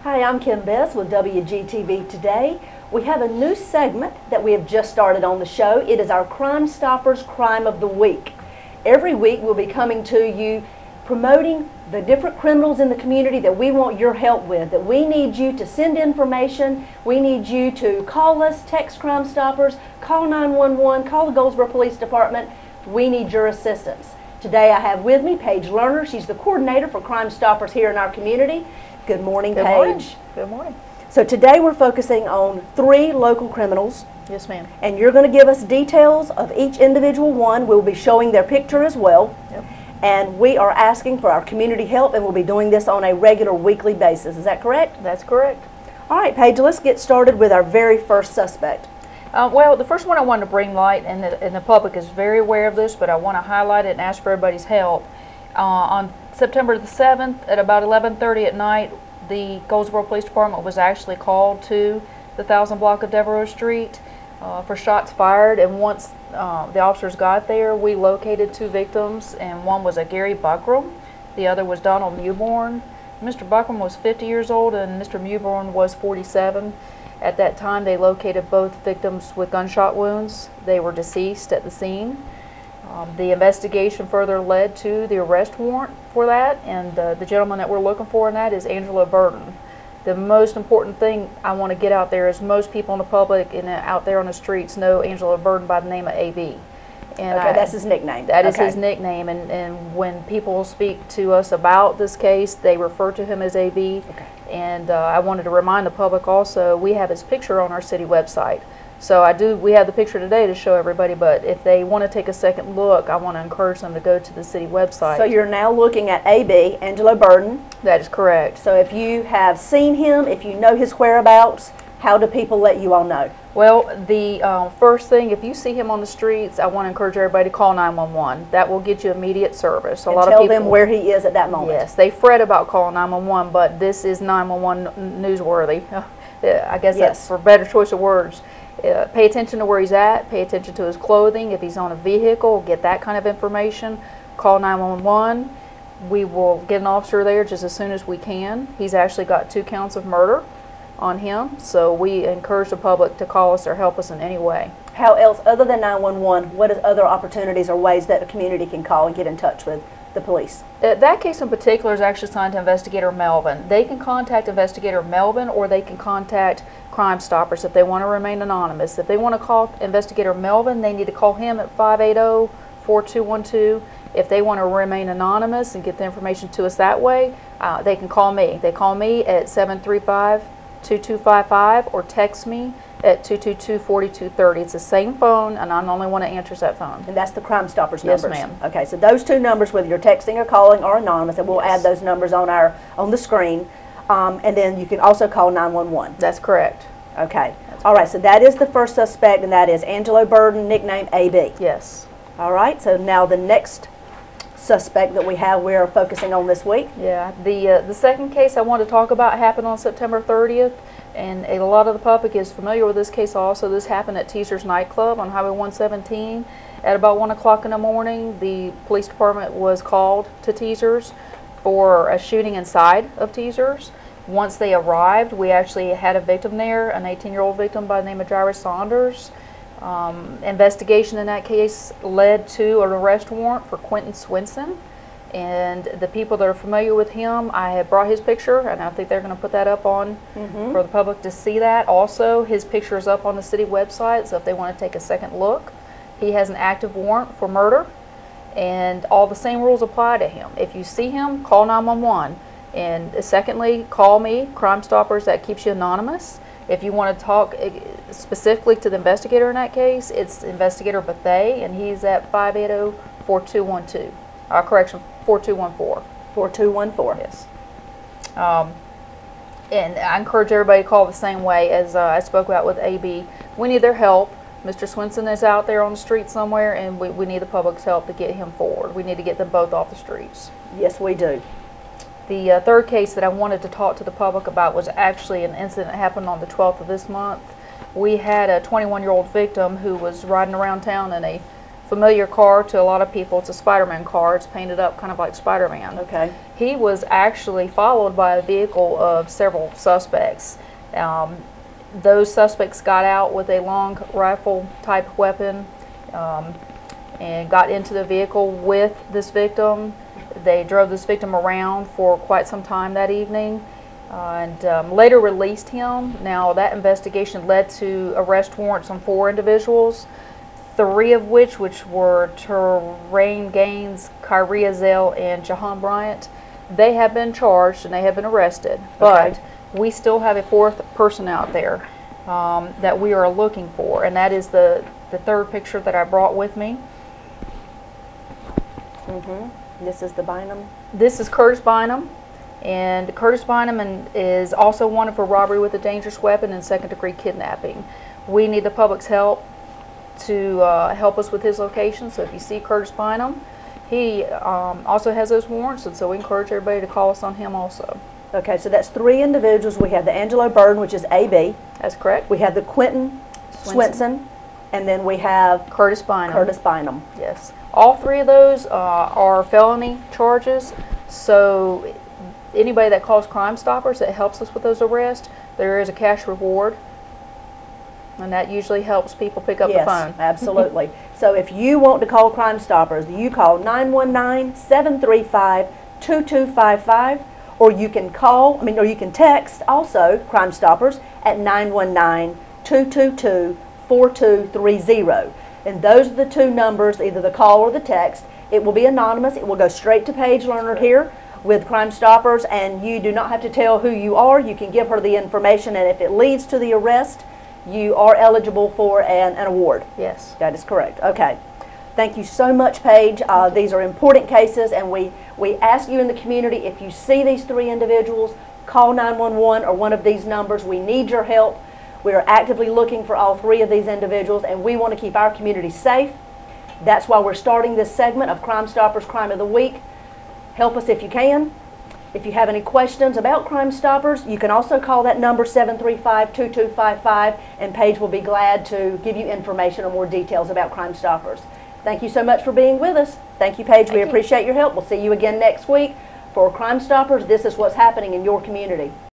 Hi, I'm Kim Bess with WGTV Today. We have a new segment that we have just started on the show. It is our Crime Stoppers Crime of the Week. Every week we'll be coming to you promoting the different criminals in the community that we want your help with, that we need you to send information, we need you to call us, text Crime Stoppers, call 911, call the Goldsboro Police Department. We need your assistance. Today I have with me Paige Lerner. She's the coordinator for Crime Stoppers here in our community. Good morning, Paige. Good morning. Good morning. So today we're focusing on 3 local criminals. Yes, ma'am. And you're going to give us details of each individual one. We'll be showing their picture as well. Yep. And we are asking for our community help, and we'll be doing this on a regular weekly basis. Is that correct? That's correct. All right, Paige, let's get started with our very first suspect. Well, the first one I wanted to bring light, and the public is very aware of this, but I want to highlight it and ask for everybody's help. On September the 7th at about 11:30 at night, the Goldsboro Police Department was actually called to the 1000 block of Devereaux Street for shots fired, and once the officers got there, we located 2 victims, and one was a Gary Buckram, the other was Donald Mewborn. Mr. Buckram was 50 years old and Mr. Mewborn was 47. At that time, they located both victims with gunshot wounds. They were deceased at the scene. The investigation further led to the arrest warrant for that, and the gentleman that we're looking for in that is Angelo Burton. The most important thing I want to get out there is most people in the public and out there on the streets know Angelo Burton by the name of AB. And okay, that's his nickname. That is his nickname, and when people speak to us about this case, they refer to him as AB. Okay. And I wanted to remind the public also, we have his picture on our city website. So we have the picture today to show everybody, but if they want to take a second look, I want to encourage them to go to the city website. So you're now looking at AB, Angelo Burton. That is correct. So if you have seen him, if you know his whereabouts, how do people let you all know? Well, the first thing, if you see him on the streets, I want to encourage everybody to call 911. That will get you immediate service. And tell them where he is at that moment. Yes, they fret about calling 911, but this is 911 newsworthy. I guess that's for better choice of words. Pay attention to where he's at, pay attention to his clothing. If he's on a vehicle, get that kind of information. Call 911. We will get an officer there just as soon as we can. He's actually got 2 counts of murder on him, so we encourage the public to call us or help us in any way. How else, other than 911, what is other opportunities or ways that the community can call and get in touch with the police? That case in particular is actually assigned to Investigator Melvin. They can contact Investigator Melvin, or they can contact Crime Stoppers if they want to remain anonymous. If they want to call Investigator Melvin, they need to call him at 580-4212. If they want to remain anonymous and get the information to us that way, they can call me. They call me at 735-2255 or text me at 222-4230. It's the same phone, and I'm the only one that answers that phone. And that's the Crime Stoppers numbers? Yes, ma'am. Okay, so those 2 numbers, whether you're texting or calling or anonymous, and we'll add those numbers on the screen. And then you can also call 911. That's correct. Okay. All right, so that is the first suspect, and that is Angelo Burton, nicknamed AB. Yes. All right, so now the next suspect that we're focusing on this week. Yeah, the second case I want to talk about happened on September 30th, and a lot of the public is familiar with this case also. This happened at Teaser's nightclub on Highway 117. At about 1 o'clock in the morning, the police department was called to Teaser's for a shooting inside of Teaser's. Once they arrived, we actually had a victim there, an 18-year-old victim by the name of Jairus Saunders. Investigation in that case led to an arrest warrant for Quentin Swinson, and the people that are familiar with him, I have brought his picture, and I think they're going to put that up on for the public to see that. Also, his picture is up on the city website, so if they want to take a second look. He has an active warrant for murder, and all the same rules apply to him. If you see him, call 911. And secondly, call me, Crime Stoppers. That keeps you anonymous. If you want to talk specifically to the investigator in that case, it's Investigator Bethay, and he's at 580-4212. Correction, 4214. 4214. Yes. And I encourage everybody to call the same way as I spoke about with AB. We need their help. Mr. Swinson is out there on the street somewhere, and we need the public's help to get him forward. We need to get them both off the streets. Yes, we do. The third case that I wanted to talk to the public about was actually an incident that happened on the 12th of this month. We had a 21-year-old victim who was riding around town in a familiar car to a lot of people. It's a Spider-Man car. It's painted up kind of like Spider-Man. Okay. He was actually followed by a vehicle of several suspects. Those suspects got out with a long rifle type weapon and got into the vehicle with this victim. They drove this victim around for quite some time that evening and later released him. Now that investigation led to arrest warrants on 4 individuals, 3 of which were Terrain Gaines, Kyrie Azell, and Jahan Bryant. They have been charged and they have been arrested, but we still have a 4th person out there that we are looking for, and that is the 3rd picture that I brought with me. This is the Bynum. This is Curtis Bynum, and Curtis Bynum is also wanted for robbery with a dangerous weapon and 2nd-degree kidnapping. We need the public's help to help us with his location, so if you see Curtis Bynum, he also has those warrants, and so we encourage everybody to call us on him also. Okay, so that's 3 individuals. We have the Angelo Burden, which is AB. That's correct. We have the Quentin Swinson, and then we have Curtis Bynum. Curtis Bynum. Yes. All 3 of those are felony charges, so anybody that calls Crime Stoppers that helps us with those arrests, there is a cash reward, and that usually helps people pick up the phone. Yes, absolutely. So if you want to call Crime Stoppers, you call 919-735-2255, or you can or you can text also Crime Stoppers at 919-222-4230. And those are the 2 numbers, either the call or the text. It will be anonymous. It will go straight to Paige Lerner here with Crime Stoppers, and you do not have to tell who you are. You can give her the information, and if it leads to the arrest, you are eligible for an award. Yes. That is correct. Okay. Thank you so much, Paige. These are important cases, and we ask you in the community, if you see these 3 individuals, call 911 or one of these numbers. We need your help. We are actively looking for all 3 of these individuals, and we want to keep our community safe. That's why we're starting this segment of Crime Stoppers Crime of the Week. Help us if you can. If you have any questions about Crime Stoppers, you can also call that number 735-2255, and Paige will be glad to give you information or more details about Crime Stoppers. Thank you so much for being with us. Thank you, Paige. We appreciate your help. We'll see you again next week for Crime Stoppers. This is what's happening in your community.